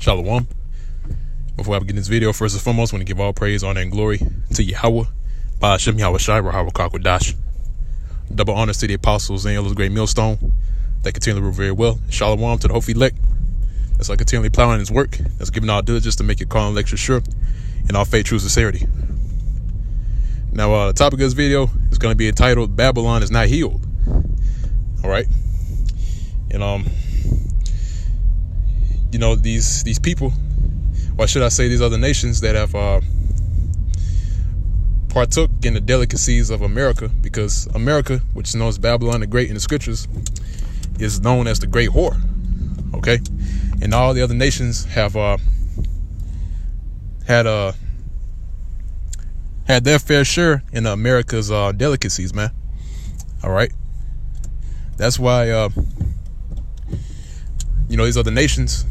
Shalom. Before I begin this video, first and foremost, I want to give all praise, honor, and glory to Yahweh, Ba'ashem Yahweh Shai, Rahawah Kakwadash. Double honors to the apostles and elders, great millstone that continually rule very well. Shalom to the Hofi elect that's continually plowing his work, that's giving all diligence to make your call and lecture sure, and all faith, true sincerity. Now, the topic of this video is going to be entitled "Babylon is Not Healed." All right, and these people, why should I say these other nations that have partook in the delicacies of America, because America, which is known as Babylon the Great in the scriptures, is known as the Great Whore. Okay, and all the other nations have had their fair share in America's delicacies, man. All right, that's why these other nations,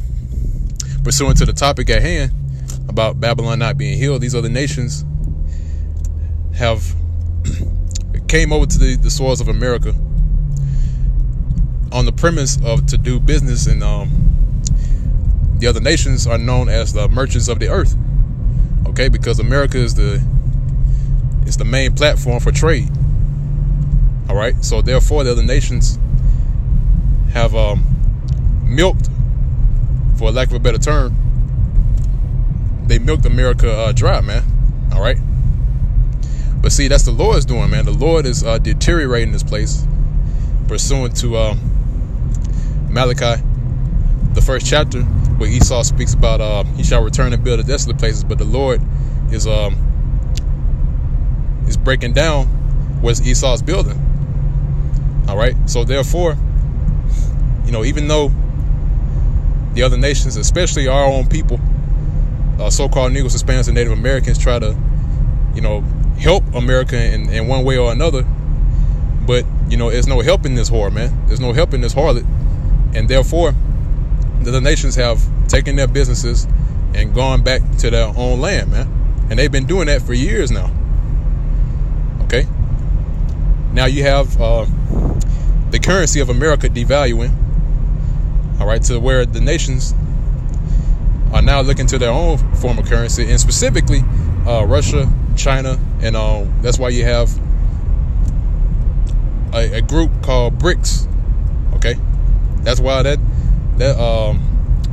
pursuant to the topic at hand about Babylon not being healed, these other nations have came over to the soils of America on the premise of to do business, and the other nations are known as the merchants of the earth. Okay, because America is the main platform for trade. All right, so therefore the other nations have milked, for lack of a better term, they milked America dry, man. All right, but see, that's the Lord's doing, man. The Lord is deteriorating this place, pursuant to Malachi, the first chapter, where Esau speaks about he shall return and build the desolate places, but the Lord is breaking down what Esau's building. All right, so therefore, even though the other nations, especially our own people, so-called Negroes, Hispanics, and Native Americans, try to, help America in one way or another, but there's no help in this whore, man. There's no help in this harlot, and therefore the other nations have taken their businesses and gone back to their own land, man, and they've been doing that for years now. Okay, now you have the currency of America devaluing, all right, to where the nations are now looking to their own form of currency, and specifically Russia, China, and that's why you have a group called BRICS. Okay, that's why that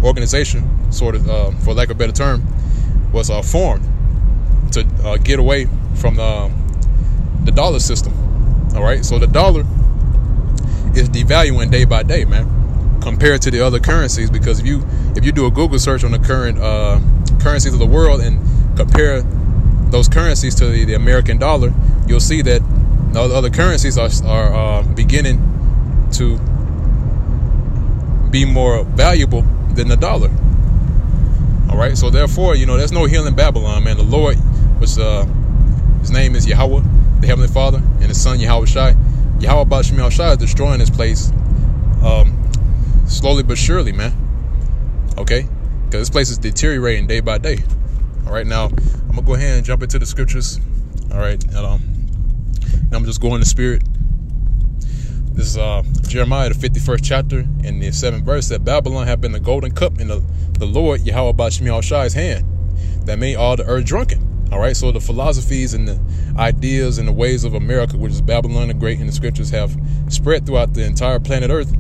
organization, sort of, for lack of a better term, was formed to get away from the dollar system. All right, so the dollar is devaluing day by day, man, compared to the other currencies, because if you do a Google search on the current currencies of the world and compare those currencies to the American dollar, you'll see that the other currencies are beginning to be more valuable than the dollar. All right, so therefore, there's no healing Babylon, man. The Lord, which his name is Yahweh, the Heavenly Father, and his Son Yahweh Shai, Yahweh Ba'ashem Yahweh Shai, is destroying this place slowly but surely, man. Okay, because this place is deteriorating day by day. All right, now I'm gonna go ahead and jump into the scriptures. All right, and I'm just going to spirit. This is Jeremiah, the 51st chapter, and the 7th verse, that Babylon have been the golden cup in the Lord Yahweh Ba'ashem Yahweh Shai's hand, that made all the earth drunken. All right, so the philosophies and the ideas and the ways of America, which is Babylon the Great in the scriptures, have spread throughout the entire planet Earth,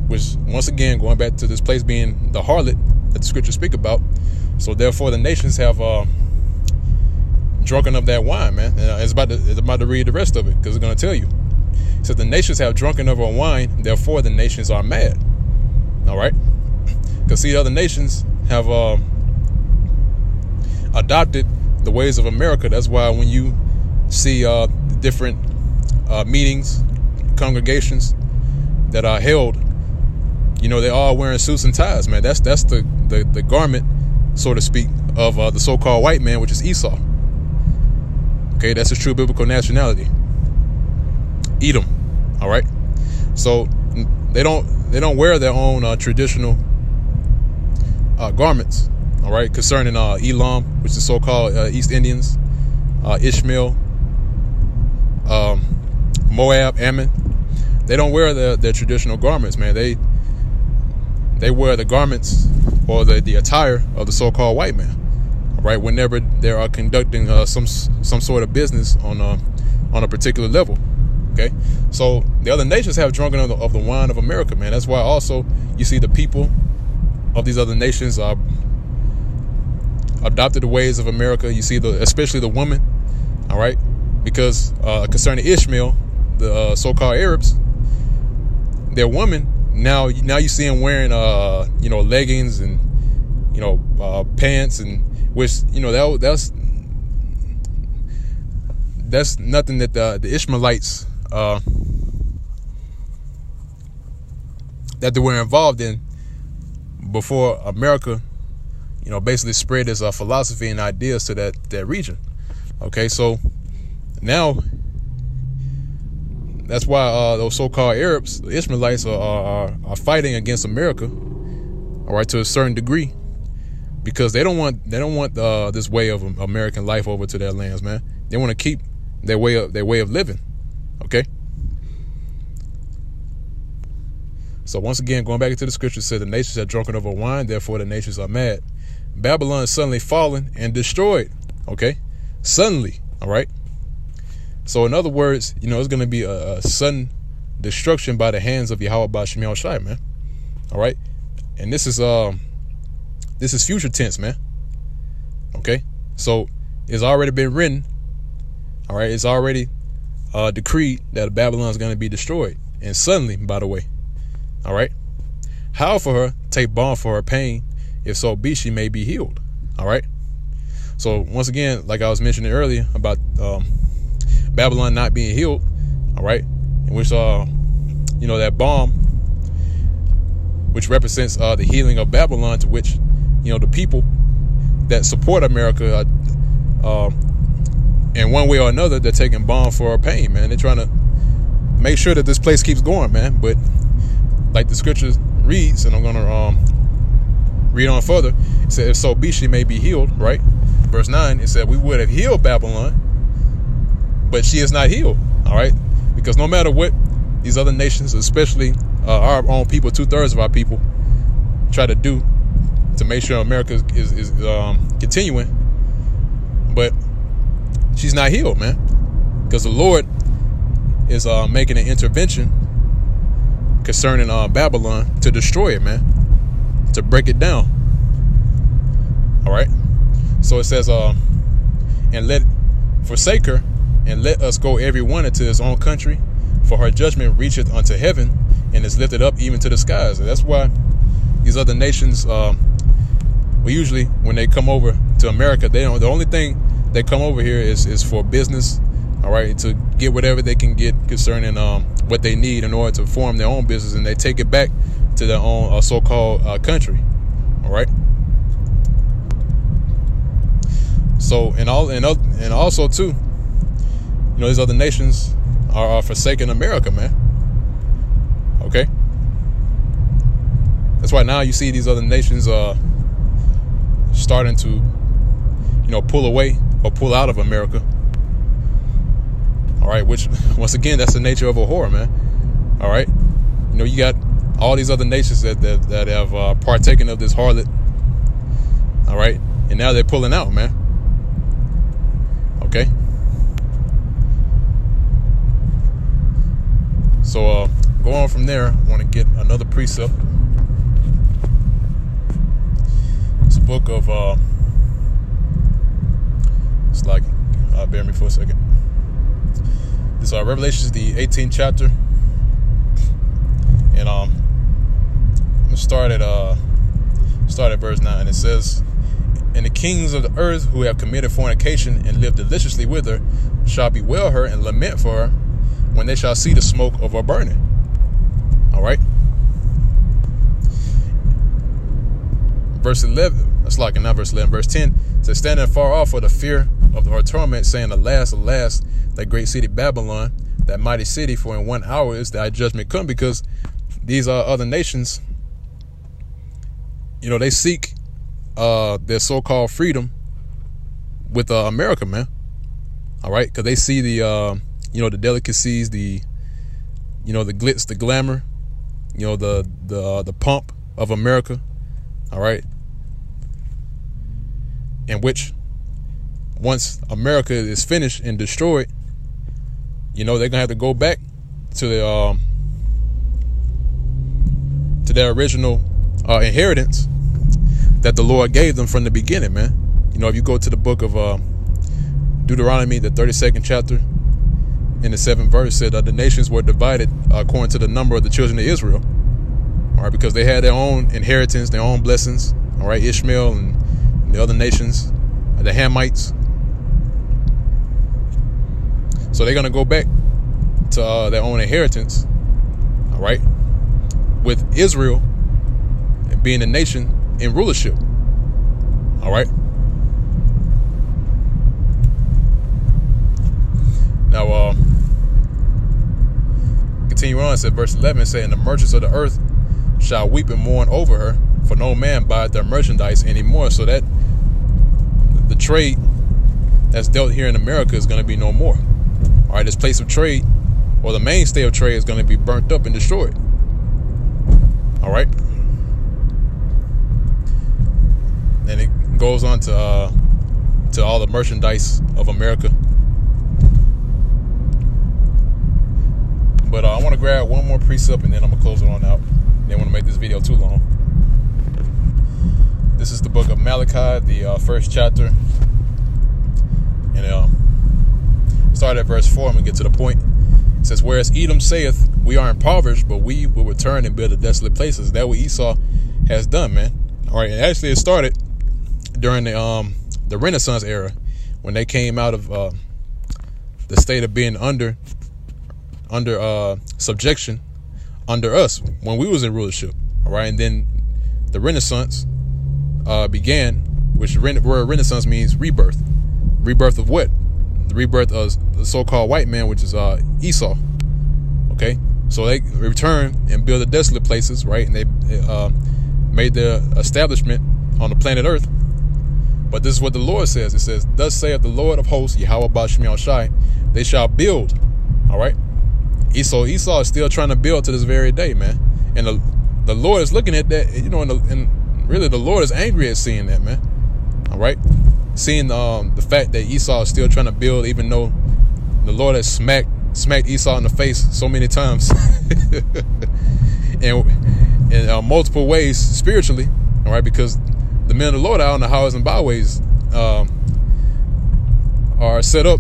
which, once again, going back to this place being the harlot that the scriptures speak about. So therefore the nations have drunken of that wine, man. And it's about to read the rest of it, because it's going to tell you. It says the nations have drunken of our wine, therefore the nations are mad. All right, because see, the other nations have adopted the ways of America. That's why when you see different meetings, congregations that are held, they're all wearing suits and ties, man. That's the garment, so to speak, of the so-called white man, which is Esau. Okay, that's his true biblical nationality, Edom. All right, so they don't wear their own traditional garments. All right, concerning Elam, which is so-called East Indians, Ishmael, Moab, Ammon, they don't wear their traditional garments, man. They wear the garments or the attire of the so-called white man. All right, whenever they are conducting some sort of business on a particular level. Okay, so the other nations have drunken of the wine of America, man. That's why also you see the people of these other nations adopted the ways of America. You see especially the woman, all right, because concerning Ishmael, the so-called Arabs, their women now you see them wearing leggings and pants, and which that's nothing that the Ishmaelites that they were involved in before America, basically spread its philosophy and ideas to that region. Okay, so now that's why those so-called Arabs, the Ishmaelites, are fighting against America, all right, to a certain degree, because they don't want this way of American life over to their lands, man. They want to keep their way of living. Okay. So once again, going back into the scripture, said the nations are drunken over wine, therefore the nations are mad. Babylon is suddenly fallen and destroyed. Okay, suddenly. All right. So in other words, it's going to be a sudden destruction by the hands of Yahweh Ba'Shem Yahushai, man. All right, and this is future tense, man. Okay, so it's already been written. All right, it's already decreed that Babylon is going to be destroyed, and suddenly, by the way. All right, how for her take balm for her pain, if so be she may be healed. All right, so once again, like I was mentioning earlier about Babylon not being healed, all right, in which that balm, which represents the healing of Babylon, to which the people that support America, in one way or another, they're taking balm for our pain, man. They're trying to make sure that this place keeps going, man. But like the scripture reads, and I'm gonna read on further. It said, if so be she may be healed, right? Verse 9, it said, we would have healed Babylon, but she is not healed. All right, because no matter what these other nations, especially our own people, 2/3 of our people, try to do to make sure America is continuing, but she's not healed, man, because the Lord is making an intervention concerning Babylon to destroy it, man, to break it down. All right, so it says, and let forsake her, and let us go every one into his own country, for her judgment reacheth unto heaven, and is lifted up even to the skies. And that's why these other nations, usually when they come over to America, the only thing they come over here is for business, all right, to get whatever they can get concerning what they need in order to form their own business, and they take it back to their own so-called country, all right. So and also too, these other nations are forsaking America, man. Okay, that's why now you see these other nations starting to, pull away or pull out of America. All right, which once again, that's the nature of a whore, man. All right, you got all these other nations that have partaken of this harlot. All right, and now they're pulling out, man. Okay. So go on from there. I want to get another precept. It's a book of it's like bear me for a second. This Revelation is the 18th chapter, and I'm gonna start at verse 9. It says, and the kings of the earth who have committed fornication and lived deliciously with her shall bewail her and lament for her when they shall see the smoke of her burning. All right. Verse 11, that's like not verse 11, verse 10 says, standing far off for the fear of her torment, saying, alas, alas, that great city Babylon, that mighty city, for in 1 hour is thy judgment come. Because these other nations, they seek their so-called freedom with America, man. All right, because they see the the delicacies, the the glitz, the glamour, the pomp of America. all right, in which once America is finished and destroyed, they're gonna have to go back to their original inheritance that the Lord gave them from the beginning, man. If you go to the book of Deuteronomy, the 32nd chapter, in the 7th verse, said the nations were divided according to the number of the children of Israel. All right, because they had their own inheritance, their own blessings. All right, Ishmael and the other nations, the Hamites. So they're gonna go back to their own inheritance. All right, with Israel being a nation in rulership. All right. Now, continue on. It said, verse 11 saying, the merchants of the earth shall weep and mourn over her, for no man buyeth their merchandise anymore. So that the trade that's dealt here in America is going to be no more. All right, this place of trade, or the mainstay of trade, is going to be burnt up and destroyed. All right. And it goes on to all the merchandise of America. But I want to grab one more precept and then I'm going to close it on out. I didn't want to make this video too long. This is the book of Malachi, the first chapter. And start at verse 4 and we get to the point. It says, whereas Edom saith, we are impoverished, but we will return and build the desolate places. That's what Esau has done, man. All right, and actually it started during the Renaissance era, when they came out of the state of being under subjection under us when we was in rulership. All right, and then the Renaissance began, which word Renaissance means rebirth. Rebirth of what? The rebirth of the so-called white man, which is Esau. Okay, so they returned and built the desolate places, right? And they made their establishment on the planet Earth. But this is what the Lord says. It says, thus saith the Lord of hosts, Yahweh Ba'Shem Yahushai, they shall build. All right. Esau is still trying to build to this very day, man. And the Lord is looking at that, and really the Lord is angry at seeing that, man. All right. Seeing the fact that Esau is still trying to build, even though the Lord has smacked Esau in the face so many times and in multiple ways spiritually. All right. Because the men of the Lord out on the highways and byways are set up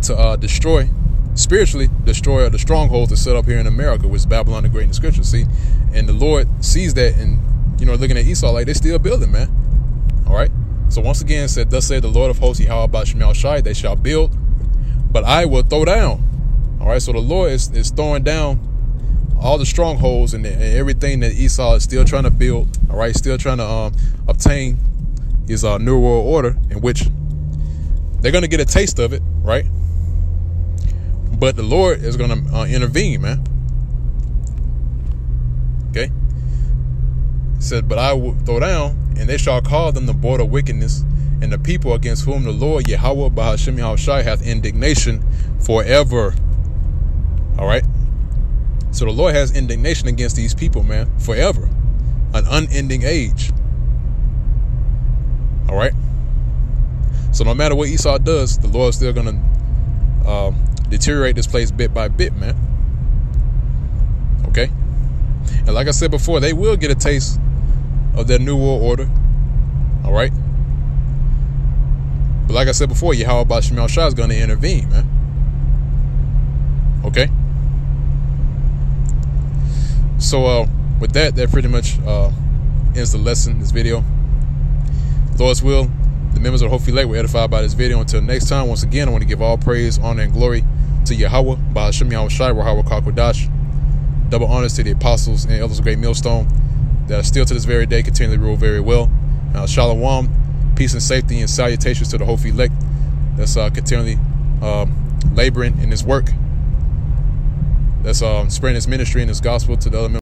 to spiritually destroy the strongholds that's set up here in America, which is Babylon the Great in the scripture. See, and the Lord sees that, and looking at Esau like they're still building, man. All right. So once again, it said, thus said the Lord of hosts, Yahweh Ba'Shem Yahushai, they shall build, but I will throw down. All right. So the Lord is throwing down all the strongholds and everything that Esau is still trying to build. All right, still trying to obtain his new world order, in which they're going to get a taste of it, right? But the Lord is going to intervene, man. Okay. It said, but I will throw down, and they shall call them the border of wickedness, and the people against whom the Lord Yahweh Ba'Shem Yahushai hath indignation forever. All right. So the Lord has indignation against these people, man, forever. An unending age. All right. So no matter what Esau does, the Lord's still going to deteriorate this place bit by bit, man. Okay. And like I said before, they will get a taste of their new world order. All right. But like I said before, Yahweh Ba'Shem Yahushai is going to intervene, man. Okay. So with that pretty much ends the lesson, this video. Lord's will, the members of the Hopefully Elect were edified by this video. Until next time, once again, I want to give all praise, honor, and glory to Yahweh, Ba'Shem Yahushai, Yahweh Kakwadash. Double honors to the apostles and elders of Great Millstone that are still to this very day continually rule very well. Shalom, peace and safety, and salutations to the Hopefully Elect that's continually laboring in this work, that's spreading this ministry and this gospel to the other members.